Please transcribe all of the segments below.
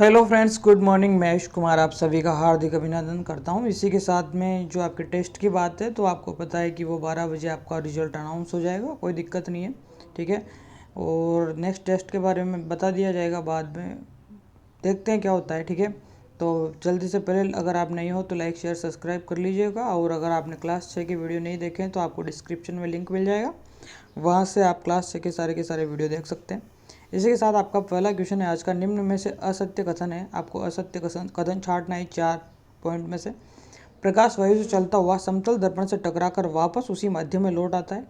Hello friends, good morning. मैं महेश कुमार आप सभी का हार्दिक अभिनंदन करता हूं। इसी के साथ में जो आपके टेस्ट की बात है, तो आपको पता है कि वो 12 बजे आपका रिजल्ट अनाउंस हो जाएगा, कोई दिक्कत नहीं है, ठीक है। और नेक्स्ट टेस्ट के बारे में बता दिया जाएगा बाद में, देखते हैं क्या होता है, ठीक है। तो जल्दी से पहले अगर आप नहीं हो तो लाइक शेयर सब्सक्राइब कर लीजिएगा। और अगर आपने क्लास 6 की वीडियो नहीं देखे तो आपको डिस्क्रिप्शन में लिंक मिल जाएगा, वहाँ से आप क्लास 6 के सारे वीडियो देख सकते हैं। इसी के साथ आपका पहला क्वेश्चन है आज का, निम्न में से असत्य कथन है। आपको असत्य कथन छांटना है 4 पॉइंट में से। प्रकाश वायु से चलता हुआ समतल दर्पण से टकराकर वापस उसी माध्यम में लौट आता है।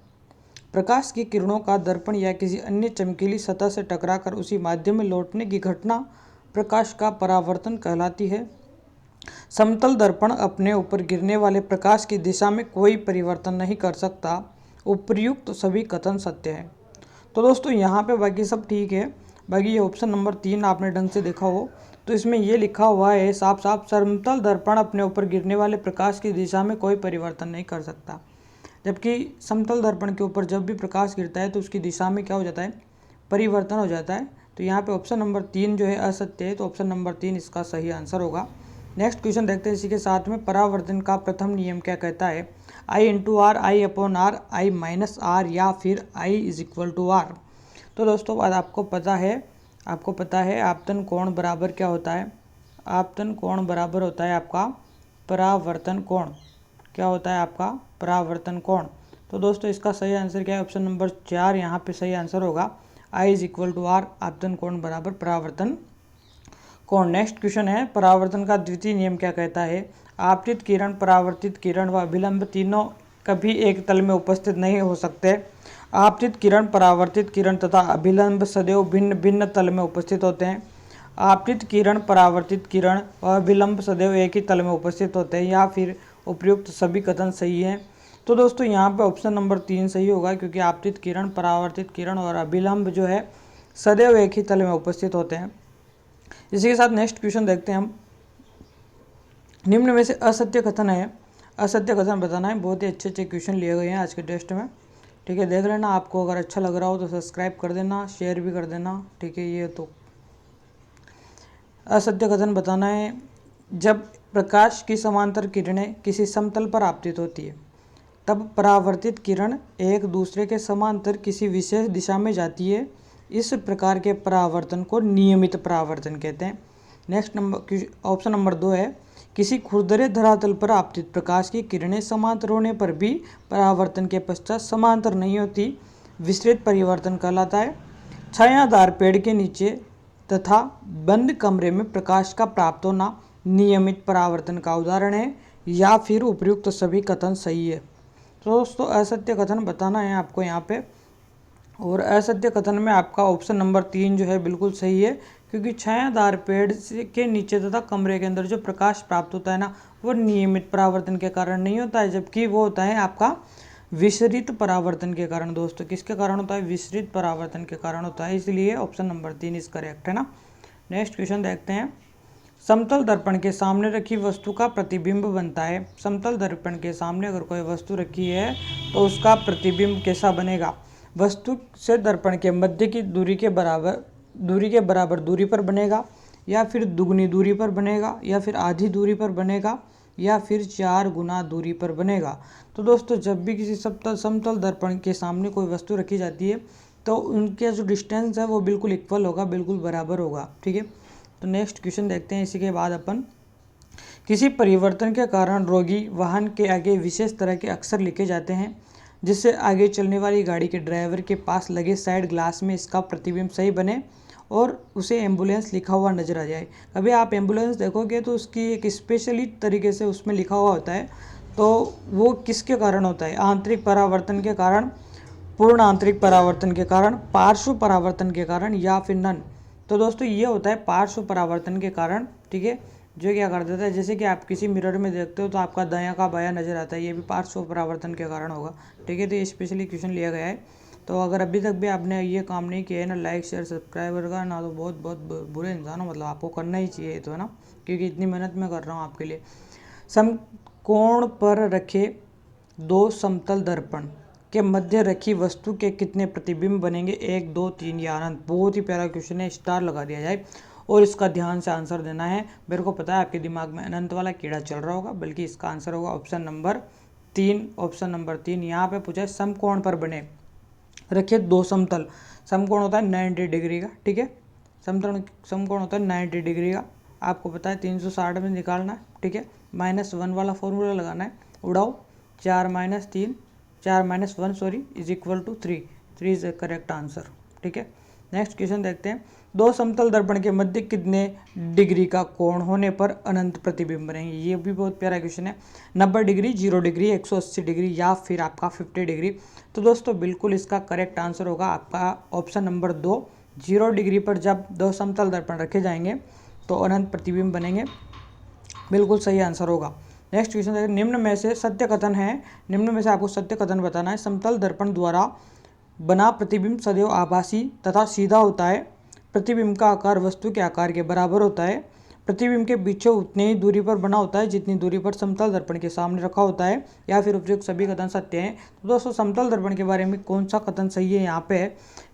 प्रकाश की किरणों का दर्पण या किसी अन्य चमकीली सतह से टकराकर उसी माध्यम में लौटने की घटना प्रकाश का परावर्तन कहलाती है। समतल दर्पण अपने ऊपर गिरने वाले प्रकाश की दिशा में कोई परिवर्तन नहीं कर सकता। उपर्युक्त सभी कथन सत्य हैं। तो दोस्तों यहाँ पे बाकी सब ठीक है। बाकी ये ऑप्शन नंबर 3 आपने ढंग से देखा हो तो इसमें ये लिखा हुआ है साफ साफ, समतल दर्पण अपने ऊपर गिरने वाले प्रकाश की दिशा में कोई परिवर्तन नहीं कर सकता। जबकि समतल दर्पण के ऊपर जब भी प्रकाश गिरता है तो उसकी दिशा में क्या हो जाता है, परिवर्तन हो जाता है। तो यहाँ पे ऑप्शन नंबर 3 जो है असत्य है, तो ऑप्शन नंबर 3 इसका सही आंसर होगा। नेक्स्ट क्वेश्चन देखते हैं इसी के साथ में, परावर्तन का प्रथम नियम क्या कहता है। I into R, I upon R, I minus R, या फिर I is equal to R. तो दोस्तों आज आपको पता है आपतन कोण बराबर क्या होता है। आपतन कोण बराबर होता है आपका परावर्तन कोण। क्या होता है आपका परावर्तन कोण। तो दोस्तों इसका सही आंसर क्या है, ऑप्शन नंबर 4 यहाँ पे सही आंसर होगा। आई इज इक्वल टू आर, आपतन कोण बराबर परावर्तन कोण। नेक्स्ट क्वेश्चन है, परावर्तन का द्वितीय नियम क्या कहता है। आपतित किरण, परावर्तित किरण व विलंब तीनों कभी एक तल में उपस्थित नहीं हो सकते। आपतित किरण, परावर्तित किरण तथा अभिलंब सदैव भिन्न भिन्न तल में उपस्थित होते हैं। आपतित किरण, परावर्तित किरण व विलंब सदैव एक ही तल में उपस्थित होते हैं, या फिर उपयुक्त सभी कथन सही हैं। तो दोस्तों यहाँ पे ऑप्शन नंबर 3 सही होगा, क्योंकि आपतित किरण, परावर्तित किरण और अभिलंब जो है सदैव एक ही तल में उपस्थित होते हैं। इसी के साथ नेक्स्ट क्वेश्चन देखते हैं हम, निम्न में से असत्य कथन है। असत्य कथन बताना है। बहुत ही अच्छे अच्छे क्वेश्चन लिए गए हैं आज के टेस्ट में, ठीक है। देख लेना, आपको अगर अच्छा लग रहा हो तो सब्सक्राइब कर देना, शेयर भी कर देना, ठीक है। ये तो असत्य कथन बताना है, जब प्रकाश की समांतर किरणें किसी समतल पर आपतित होती है तब परावर्तित किरण एक दूसरे के समांतर किसी विशेष दिशा में जाती है। इस प्रकार के परावर्तन को नियमित परावर्तन कहते हैं। नेक्स्ट नंबर ऑप्शन नंबर 2 है, किसी खुरदरे धरातल पर आपतित प्रकाश की किरणें समांतर होने पर भी परावर्तन के पश्चात समांतर नहीं होती, विस्तृत परिवर्तन कहलाता है। छायादार पेड़ के नीचे तथा बंद कमरे में प्रकाश का प्राप्त होना नियमित परावर्तन का उदाहरण है, या फिर उपयुक्त सभी कथन सही है। तो दोस्तों असत्य कथन बताना है आपको यहाँ पे, और असत्य कथन में आपका ऑप्शन नंबर 3 जो है बिल्कुल सही है, क्योंकि छायादार पेड़ के नीचे तथा कमरे के अंदर जो प्रकाश प्राप्त होता है ना, वो नियमित परावर्तन के कारण नहीं होता है, जबकि वो होता है आपका विसरित परावर्तन के कारण। दोस्तों किसके कारण होता है, विसरित परावर्तन के कारण होता है, इसलिए ऑप्शन नंबर 3 इस करेक्ट है ना। नेक्स्ट क्वेश्चन देखते हैं, समतल दर्पण के सामने रखी वस्तु का प्रतिबिंब बनता है। समतल दर्पण के सामने अगर कोई वस्तु रखी है तो उसका प्रतिबिंब कैसा बनेगा। वस्तु से दर्पण के मध्य की दूरी के बराबर दूरी पर बनेगा, या फिर दुगनी दूरी पर बनेगा, या फिर आधी दूरी पर बनेगा, या फिर 4 गुना दूरी पर बनेगा। तो दोस्तों जब भी किसी समतल दर्पण के सामने कोई वस्तु रखी जाती है तो उनके जो डिस्टेंस है वो बिल्कुल इक्वल होगा, बिल्कुल बराबर होगा, ठीक है। तो नेक्स्ट क्वेश्चन देखते हैं इसी के बाद अपन, किसी परिवर्तन के कारण रोगी वाहन के आगे विशेष तरह के अक्षर लिखे जाते हैं, जिससे आगे चलने वाली गाड़ी के ड्राइवर के पास लगे साइड ग्लास में इसका प्रतिबिंब सही बने और उसे एम्बुलेंस लिखा हुआ नजर आ जाए। कभी आप एम्बुलेंस देखोगे तो उसकी एक स्पेशली तरीके से उसमें लिखा हुआ होता है, तो वो किसके कारण होता है, आंतरिक परावर्तन के कारण, पूर्ण आंतरिक परावर्तन के कारण, पार्श्व परावर्तन के कारण, या फिर नन। तो दोस्तों ये होता है पार्श्व परावर्तन के कारण, ठीक है। जो क्या कर देता है, जैसे कि आप किसी मिरर में देखते हो तो आपका दायां का बायां नजर आता है, ये भी पार्श्व परावर्तन के कारण होगा, ठीक है। तो ये स्पेशली क्वेश्चन लिया गया है। तो अगर अभी तक भी आपने ये काम नहीं किया है ना, लाइक शेयर सब्सक्राइबर का ना, तो बहुत बहुत बुरे इंसान हो, मतलब आपको करना ही चाहिए तो है ना, क्योंकि इतनी मेहनत मैं कर रहा हूँ आपके लिए। समकोण पर रखे 2 समतल दर्पण के मध्य रखी वस्तु के कितने प्रतिबिंब बनेंगे, 1, 2, 3 या अनंत। बहुत ही प्यारा क्वेश्चन है, स्टार लगा दिया जाए। और इसका ध्यान से आंसर देना है। मेरे को पता है आपके दिमाग में अनंत वाला कीड़ा चल रहा होगा, बल्कि इसका आंसर होगा ऑप्शन नंबर 3। ऑप्शन नंबर 3 यहाँ पे पूछा है समकोण पर बने रखिए दो समतल। समकोण होता है 90 डिग्री का, ठीक है। समकोण होता है 90 डिग्री का। आपको पता है 360 में निकालना है, ठीक है। -1 वाला फॉर्मूला लगाना है, उड़ाओ 4 - 1 sorry is equal to 3 is the correct answer, ठीक है। नेक्स्ट क्वेश्चन देखते हैं। दो समतल दर्पण के मध्य कितने डिग्री का कोण होने पर अनंत प्रतिबिंब बनेंगे। ये भी बहुत प्यारा क्वेश्चन है। 90 डिग्री, 0 डिग्री, 180 डिग्री या फिर आपका 50 डिग्री। तो दोस्तों बिल्कुल इसका करेक्ट आंसर होगा आपका ऑप्शन नंबर 2। 0 डिग्री पर जब दो समतल दर्पण रखे जाएंगे तो अनंत प्रतिबिंब बनेंगे, बिल्कुल सही आंसर होगा। नेक्स्ट क्वेश्चन देखिए। निम्न में से सत्य कथन है, निम्न में से आपको सत्य कथन बताना है। समतल दर्पण द्वारा बना प्रतिबिंब सदैव आभासी तथा सीधा होता है। प्रतिबिंब का आकार वस्तु के आकार के बराबर होता है। प्रतिबिंब के पीछे उतनी ही दूरी पर बना होता है जितनी दूरी पर समतल दर्पण के सामने रखा होता है, या फिर उपयुक्त सभी कथन सत्य हैं। तो दोस्तों समतल दर्पण के बारे में कौन सा कथन सही है यहाँ पे?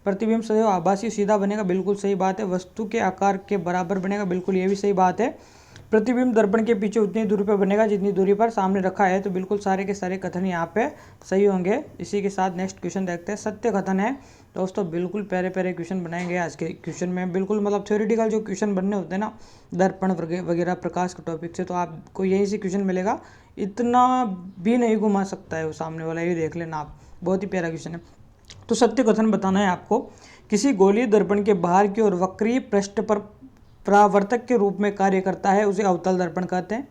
प्रतिबिंब सदैव आभासी सीधा बनेगा, बिल्कुल सही बात है। वस्तु के आकार के बराबर बनेगा, बिल्कुल ये भी सही बात है। प्रतिबिंब दर्पण के पीछे उतनी दूरी पर बनेगा जितनी दूरी पर सामने रखा है। तो बिल्कुल सारे के सारे कथन यहाँ पे सही होंगे। इसी के साथ नेक्स्ट क्वेश्चन देखते हैं। सत्य कथन है दोस्तों, बिल्कुल प्यारे प्यारे क्वेश्चन बनाएंगे आज के क्वेश्चन में। बिल्कुल मतलब थ्योरेटिकल जो क्वेश्चन बनने होते हैं ना दर्पण वगैरह प्रकाश के टॉपिक से, तो आपको यहीं से क्वेश्चन मिलेगा। इतना भी नहीं घुमा सकता है वो सामने वाला, ये देख लेना आप, बहुत ही प्यारा क्वेश्चन है। तो सत्य कथन बताना है आपको। किसी गोलीय दर्पण के बाहर की ओर वक्रीय पृष्ठ पर परावर्तक के रूप में कार्य करता है उसे अवतल दर्पण कहते हैं।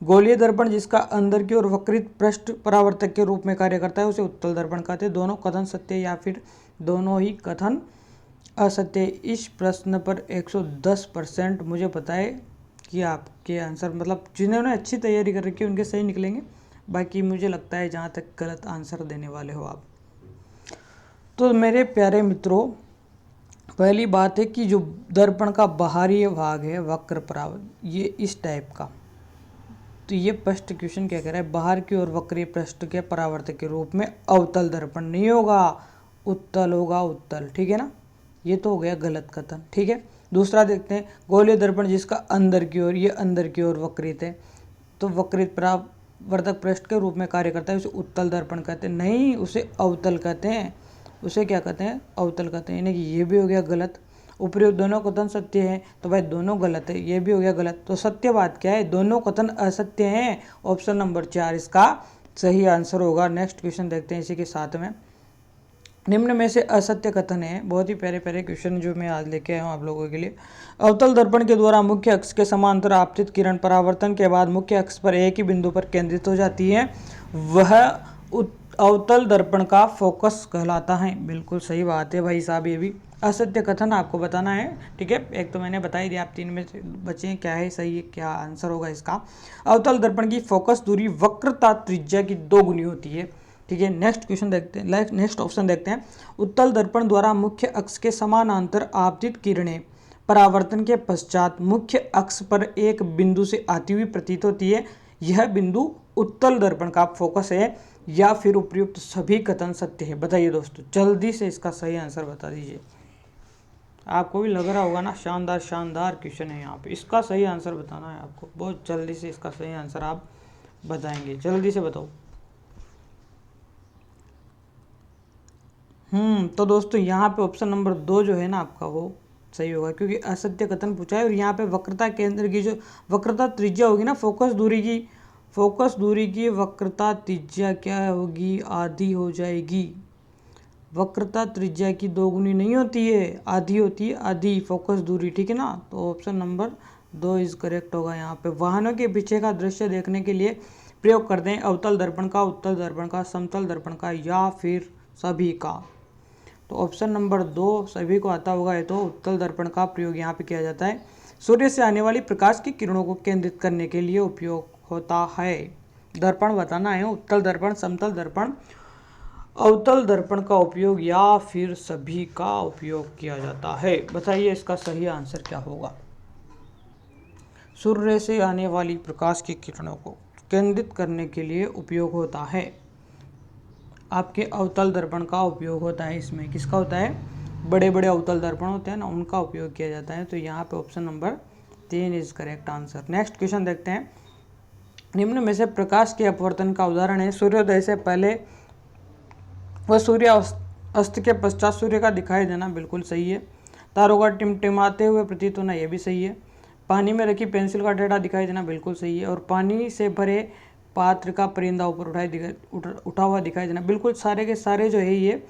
गोलीय दर्पण जिसका अंदर की ओर वक्रित पृष्ठ परावर्तक के रूप में कार्य करता है उसे उत्तल दर्पण कहते हैं। दोनों कथन सत्य या फिर दोनों ही कथन असत्य। इस प्रश्न पर 110% मुझे पता है कि आपके आंसर मतलब जिन्होंने अच्छी तैयारी कर रखी है उनके सही निकलेंगे। बाकी मुझे लगता है जहाँ तक गलत आंसर देने वाले हो आप। तो मेरे प्यारे मित्रों, पहली बात है कि जो दर्पण का बाहरी भाग है वक्र परावर्तक, ये इस टाइप का। तो ये फर्स्ट क्वेश्चन क्या कह रहा है? बाहर की ओर वक्रीय पृष्ठ के परावर्तक के रूप में अवतल दर्पण नहीं होगा, उत्तल होगा, उत्तल, ठीक है ना। ये तो हो गया गलत कथन, ठीक है। दूसरा देखते हैं। गोलीय दर्पण जिसका अंदर की ओर, ये अंदर की ओर वक्रित है, तो वक्रित परावर्तक पृष्ठ के रूप में कार्य करता है, उसे उत्तल दर्पण कहते हैं। नहीं, उसे अवतल कहते हैं। उसे क्या कहते हैं? अवतल कहते हैं। यानी कि ये भी हो गया गलत। उपयुक्त दोनों कथन सत्य है, तो भाई दोनों गलत है, ये भी हो गया गलत। तो सत्य बात क्या है? दोनों कथन असत्य हैं। ऑप्शन नंबर 4 इसका सही आंसर होगा। नेक्स्ट क्वेश्चन देखते हैं इसी के साथ में। निम्न में से असत्य कथन है, बहुत ही प्यारे प्यारे क्वेश्चन जो मैं आज लेके आया हूँ आप लोगों के लिए। अवतल दर्पण के द्वारा मुख्य अक्ष के समांतर आपतित किरण परावर्तन के बाद मुख्य अक्ष पर एक ही बिंदु पर केंद्रित हो जाती है, वह अवतल दर्पण का फोकस कहलाता है। बिल्कुल सही बात है भाई साहब, ये भी असत्य कथन आपको बताना है, ठीक है। एक तो मैंने बता ही दिया, आप 3 में से बचे क्या है सही है, क्या आंसर होगा इसका। अवतल दर्पण की फोकस दूरी वक्रता त्रिज्या की 2 गुनी होती है, ठीक है। नेक्स्ट क्वेश्चन देखते हैं, नेक्स्ट ऑप्शन देखते हैं। उत्तल दर्पण द्वारा मुख्य अक्ष के समानांतर आपतित किरणें परावर्तन के पश्चात मुख्य अक्ष पर एक बिंदु से आती हुई प्रतीत होती है, यह बिंदु उत्तल दर्पण का फोकस है, या फिर उपयुक्त सभी कथन सत्य है। बताइए दोस्तों, जल्दी से इसका सही आंसर बता दीजिए। आपको भी लग रहा होगा ना, शानदार शानदार क्वेश्चन है यहाँ पे। इसका सही आंसर बताना है आपको, बहुत जल्दी से इसका सही आंसर आप बताएंगे। जल्दी से बताओ। तो दोस्तों यहाँ पे ऑप्शन नंबर 2 जो है ना आपका, वो सही होगा, क्योंकि असत्य कथन पूछा है। और यहाँ पे वक्रता केंद्र की जो वक्रता त्रिज्या होगी ना, फोकस दूरी की वक्रता त्रिज्या क्या होगी? आधी हो जाएगी। वक्रता त्रिज्या की 2 गुनी नहीं होती है, आधी होती है, आधी फोकस दूरी, ठीक है ना। तो ऑप्शन नंबर 2 इज करेक्ट होगा यहाँ पे। वाहनों के पीछे का दृश्य देखने के लिए प्रयोग करते हैं अवतल दर्पण का, उत्तल दर्पण का, समतल दर्पण का, या फिर सभी का। तो ऑप्शन नंबर 2 सभी को आता होगा, ये तो उत्तल दर्पण का प्रयोग यहाँ पे किया जाता है। सूर्य से आने वाली प्रकाश की किरणों को केंद्रित करने के लिए उपयोग होता है। दर्पण बताना है, उत्तल दर्पण, समतल दर्पण, अवतल दर्पण का उपयोग या फिर सभी का उपयोग किया जाता है। बताइए इसका सही आंसर क्या होगा? सूर्य से आने वाली प्रकाश की किरणों को केंद्रित करने के लिए उपयोग होता है, आपके अवतल दर्पण का उपयोग होता है। इसमें किसका होता है? बड़े बड़े अवतल दर्पण होते हैं ना, उनका उपयोग किया जाता है। तो यहाँ पे option number 3 is correct answer. Next question देखते हैं, निम्न में से प्रकाश के अपवर्तन का उदाहरण है सूर्योदय से पहले व सूर्य अस्त के पश्चात सूर्य का दिखाई देना, बिल्कुल सही है। तारों का टिमटिमाते हुए प्रतीत होना, ये भी सही है। पानी में रखी पेंसिल का टेढ़ा दिखाई देना, बिल्कुल सही है। और पानी से भरे पात्र का परिंदा ऊपर उठा हुआ दिखाई देना, बिल्कुल सारे के सारे जो है ये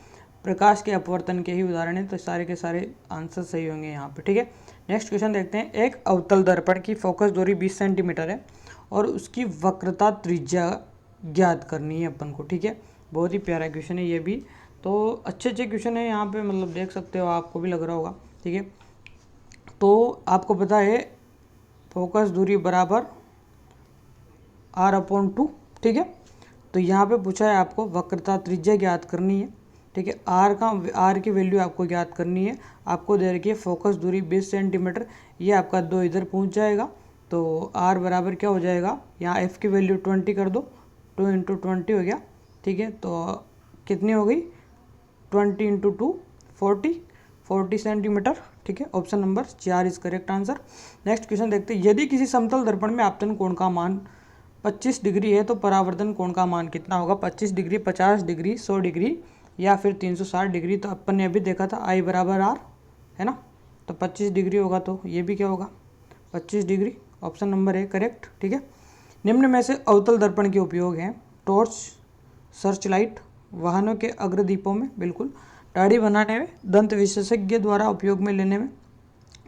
प्रकाश के अपवर्तन के ही उदाहरण है। तो सारे के सारे आंसर सही होंगे यहाँ पे, ठीक है। नेक्स्ट क्वेश्चन देखते हैं, एक अवतल दर्पण की फोकस दूरी 20 सेंटीमीटर है और उसकी वक्रता त्रिज्या ज्ञात करनी है अपन को, ठीक है। बहुत ही प्यारा क्वेश्चन है ये भी। तो अच्छे क्वेश्चन है यहाँ पे, मतलब देख सकते हो, आपको भी लग रहा होगा, ठीक है। तो आपको पता है फोकस दूरी बराबर r/2, ठीक है। तो यहाँ पे पूछा है आपको वक्रता त्रिज्या ज्ञात करनी है, ठीक है। r की वैल्यू आपको ज्ञात करनी है। आपको दे रखी है फोकस दूरी 20 सेंटीमीटर, ये आपका 2 इधर पहुँच जाएगा। तो r बराबर क्या हो जाएगा, यहाँ f की वैल्यू 20 कर दो, 2 × 20 हो गया, ठीक है। तो कितनी हो गई, 20 × 2 40 सेंटीमीटर, ठीक है। Option number 4 is correct answer. Next question देखते हैं, यदि किसी समतल दर्पण में आपतन कोण का मान 25 डिग्री है तो परावर्तन कोण का मान कितना होगा। 25 डिग्री, 50 डिग्री, 100 डिग्री या फिर 360 डिग्री। तो अपन ने अभी देखा था I बराबर R, है ना। तो 25 डिग्री होगा, तो ये भी क्या होगा, 25 डिग्री। ऑप्शन नंबर है करेक्ट, ठीक है। निम्न में से अवतल दर्पण के उपयोग हैं, टॉर्च, सर्च लाइट, वाहनों के अग्रदीपों में, बिल्कुल, दाढ़ी बनाने में, दंत विशेषज्ञ द्वारा उपयोग में लेने में,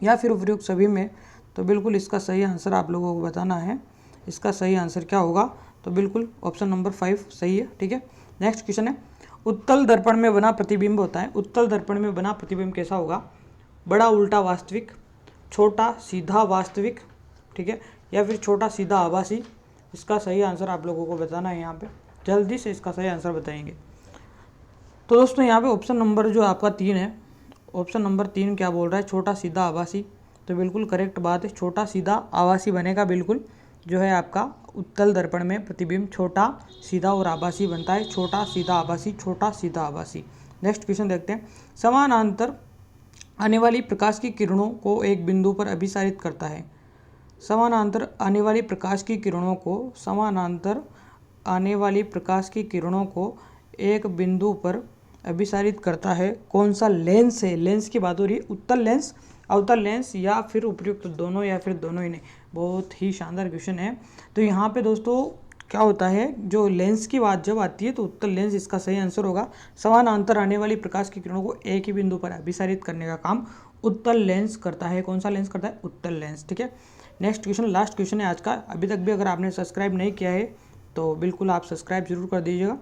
या फिर उपयुक्त सभी में। तो बिल्कुल इसका सही आंसर आप लोगों को बताना है। इसका सही आंसर क्या होगा, तो बिल्कुल ऑप्शन नंबर 5 सही है, ठीक है। नेक्स्ट क्वेश्चन है, उत्तल दर्पण में बना प्रतिबिंब होता है, उत्तल दर्पण में बना प्रतिबिंब कैसा होगा, बड़ा उल्टा वास्तविक, छोटा सीधा वास्तविक, ठीक है, या फिर छोटा सीधा आभासी। इसका सही आंसर आप लोगों को बताना है, यहाँ पे जल्दी से इसका सही आंसर बताएंगे। तो दोस्तों यहाँ पे ऑप्शन नंबर जो आपका 3 है, ऑप्शन नंबर 3 क्या बोल रहा है, छोटा सीधा आभासी। तो बिल्कुल करेक्ट बात है, छोटा सीधा आभासी बनेगा, बिल्कुल जो है आपका उत्तल दर्पण में प्रतिबिंब छोटा सीधा और आभासी बनता है, छोटा सीधा आभासी, छोटा सीधा आभासी। नेक्स्ट क्वेश्चन देखते हैं, समानांतर आने वाली प्रकाश की किरणों को एक बिंदु पर अभिसारित करता है। समानांतर आने वाली प्रकाश की किरणों को, समानांतर आने वाली प्रकाश की किरणों को एक बिंदु पर अभिसारित करता है, कौन सा लेंस है। लेंस की बात हो रही है, उत्तल लेंस, अवतल लेंस, या फिर उपयुक्त दोनों, या फिर दोनों ही नहीं। बहुत ही शानदार क्वेश्चन है। तो यहाँ पे दोस्तों क्या होता है, जो लेंस की बात जब आती है तो उत्तल लेंस इसका सही आंसर होगा। समानांतर आने वाली प्रकाश की किरणों को एक ही बिंदु पर अभिसारित करने का काम उत्तल लेंस करता है। कौन सा लेंस करता है, उत्तल लेंस, ठीक है। नेक्स्ट क्वेश्चन, लास्ट क्वेश्चन है आज का। अभी तक भी अगर आपने सब्सक्राइब नहीं किया है तो बिल्कुल आप सब्सक्राइब जरूर कर दीजिएगा।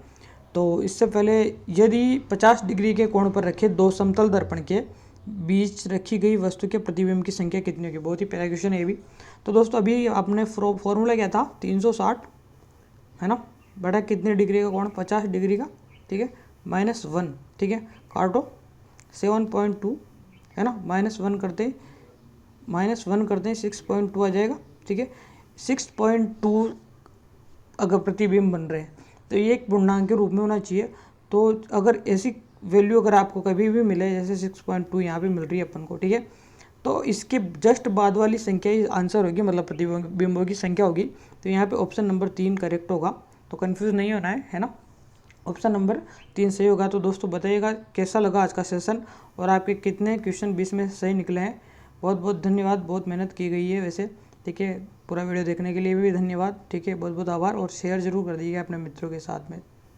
तो इससे पहले, यदि 50 डिग्री के कोण पर रखे दो समतल दर्पण के बीच रखी गई वस्तु के प्रतिबिंब की संख्या कितनी होगी। बहुत ही प्यारा क्वेश्चन है ये भी। तो दोस्तों अभी आपने फॉर्मूला क्या था, 360 है ना, बटा कितने डिग्री का कोण, 50 डिग्री का, ठीक है, -1, ठीक है, काटो 7.2 है ना, -1 करते हैं 6.2 आ जाएगा, ठीक है। 6.2 अगर प्रतिबिंब बन रहे हैं तो ये एक पूर्णांक के रूप में होना चाहिए। तो अगर ऐसी वैल्यू अगर आपको कभी भी मिले, जैसे 6.2 यहाँ पे मिल रही है अपन को, ठीक है, तो इसके जस्ट बाद वाली संख्या ही आंसर होगी, मतलब प्रतिबिंबों की संख्या होगी। तो यहाँ पे ऑप्शन नंबर 3 करेक्ट होगा। तो कंफ्यूज नहीं होना है ना, ऑप्शन नंबर 3 सही होगा। तो दोस्तों बताइएगा कैसा लगा आज का सेशन, और आपके कितने क्वेश्चन 20 में सही निकले हैं। बहुत बहुत धन्यवाद, बहुत मेहनत की गई है वैसे, ठीक है। पूरा वीडियो देखने के लिए भी धन्यवाद, ठीक है, बहुत बहुत आभार। और शेयर जरूर कर दीजिएगा अपने मित्रों के साथ में।